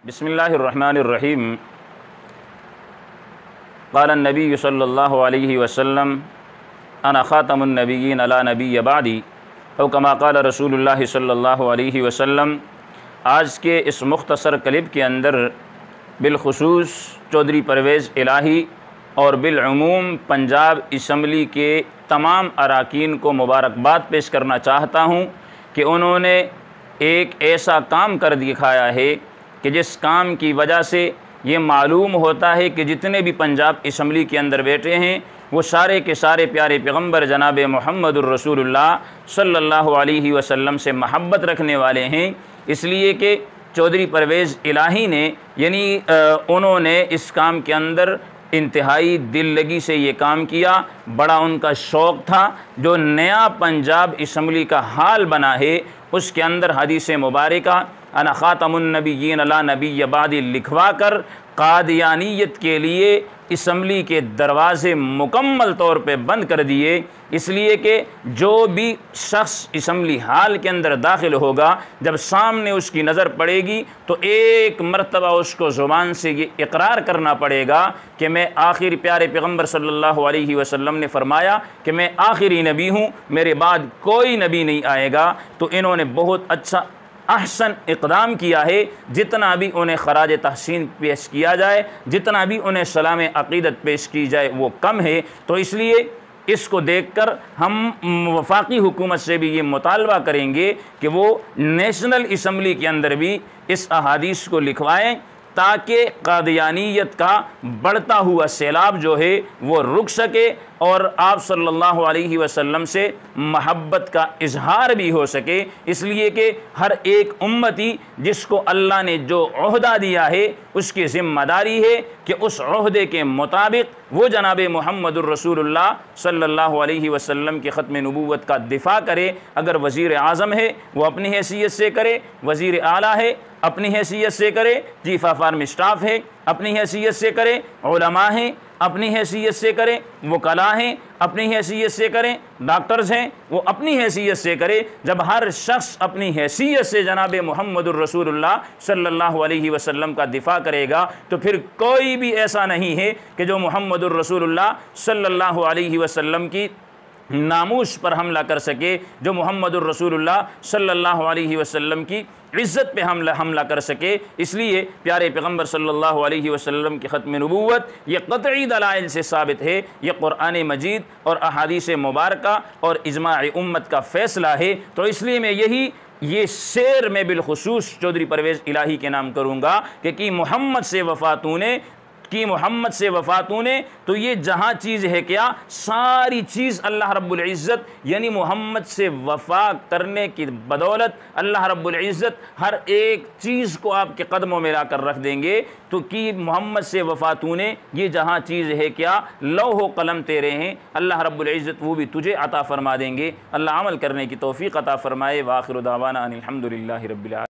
बिस्मिल्लाहिर्रहमानिर्रहीम। क़ाल नबी सल्लल्लाहु अलैहि वसल्लम अना ख़ातमुन नबिय्यीन अला नबिय्य बादी औ कमा क़ाल रसूलुल्लाह सल्लल्लाहु अलैहि वसल्लम। आज के इस मुख्तसर क्लिप के अंदर बिलखुसूस चौधरी परवेज़ इलाही और बिलअमूम पंजाब असम्बली के तमाम अरकान को मुबारकबाद पेश करना चाहता हूँ कि उन्होंने एक ऐसा काम कर दिखाया है कि जिस काम की वजह से ये मालूम होता है कि जितने भी पंजाब असम्बली के अंदर बैठे हैं वो सारे के सारे प्यारे पैगम्बर जनाब मुहम्मदुर रसूलुल्लाह सल्लल्लाहु अलैहि वसल्लम से महब्बत रखने वाले हैं। इसलिए कि चौधरी परवेज़ इलाही ने उन्होंने इस काम के अंदर इंतहाई दिल लगी से ये काम किया। बड़ा उनका शौक़ था। जो नया पंजाब असम्बली का हाल बना है उसके अंदर हदीस मुबारका अना ख़ातमुन नबिय्यीन अला नबिय्य बादी लिखवा कर कादियानियत के लिए असम्बली के दरवाज़े मुकम्मल तौर पे बंद कर दिए। इसलिए कि जो भी शख्स असम्बली हाल के अंदर दाखिल होगा, जब सामने उसकी नज़र पड़ेगी तो एक मरतबा उसको ज़ुबान से ये इकरार करना पड़ेगा कि मैं आखिरी प्यारे पैगम्बर सल्लल्लाहु अलैहि वसल्लम ने फरमाया कि मैं आखिरी नबी हूँ, मेरे बाद कोई नबी नहीं आएगा। तो इन्होंने बहुत अच्छा अहसन इक़दाम किया है। जितना भी उन्हें खराज तहसीन पेश किया जाए, जितना भी उन्हें सलाम अक़ीदत पेश की जाए वो कम है। तो इसलिए इसको देखकर हम वफाकी हुकूमत से भी ये मुतालबा करेंगे कि वो नेशनल असम्बली के अंदर भी इस अहादीस को लिखवाएँ ताकि कादियानियत का बढ़ता हुआ सैलाब जो है वो रुक सके और आप सल्लल्लाहु अलैहि वसल्लम से महब्बत का इजहार भी हो सके। इसलिए कि हर एक उम्मती जिसको अल्लाह ने जो ओहदा दिया है उसकी ज़िम्मेदारी है कि उस ओहदे के मुताबिक वो जनाब मुहम्मदुर रसूलुल्लाह सल्लल्लाहु अलैहि वसल्लम के ख़त्म नबूवत का दिफ़ा करे। अगर वज़ीर आज़म है वो अपनी हैसियत से करे, वज़ीर आला है अपनी हैसियत से करे, चीफ़ ऑफ आर्मी स्टाफ है अपनी हैसियत से करे, उलमा हैं अपनी हैसियत से करें, वकला हैं अपनी हैसियत से करें, डॉक्टर्स हैं वो अपनी हैसियत से करें। जब हर शख्स अपनी हैसियत से जनाब मुहम्मदुर रसूलुल्लाह सल्लल्लाहु अलैहि वसल्लम का दिफ़ा करेगा तो फिर कोई भी ऐसा नहीं है कि जो मुहम्मदुर रसूलुल्लाह सल्लल्लाहु अलैहि वसल्लम की नामूस पर हमला कर सके, जो मुहम्मदुर रसूलुल्लाह सल्लल्लाहु अलैहि वसल्लम की इज़्ज़त पे हमला कर सके। इसलिए प्यारे पैगम्बर सल्लल्लाहु अलैहि वसल्लम की ख़त्म नबूवत ये क़तई दलाइल से साबित है। ये क़ुरान मजीद और अहादीस मुबारका और इजमाअ उम्मत का फ़ैसला है। तो इसलिए मैं ये शेर में बिलखुसूस चौधरी परवेज़ इलाही के नाम करूँगा कि मोहम्मद से वफ़ातूने तो ये जहाँ चीज़ है क्या, सारी चीज़ अल्लाह रब्बुल इज़्ज़त यानी मोहम्मद से वफ़ा करने की बदौलत अल्लाह रब्बुल इज़्ज़त हर एक चीज़ को आपके कदमों में ला कर रख देंगे। तो कि मोहम्मद से वफ़ातूने ये जहाँ चीज़ है क्या, लौह कलम तेरे हैं, अल्लाह रब्बुल इज़्ज़त वो भी तुझे अता फ़रमा देंगे। अल्लाह अमल करने की तौफ़ीक़ अता फ़रमाए। व आखिरु दावाना अनिल हम्दुलिल्लाहि रब्बिल आलमीन।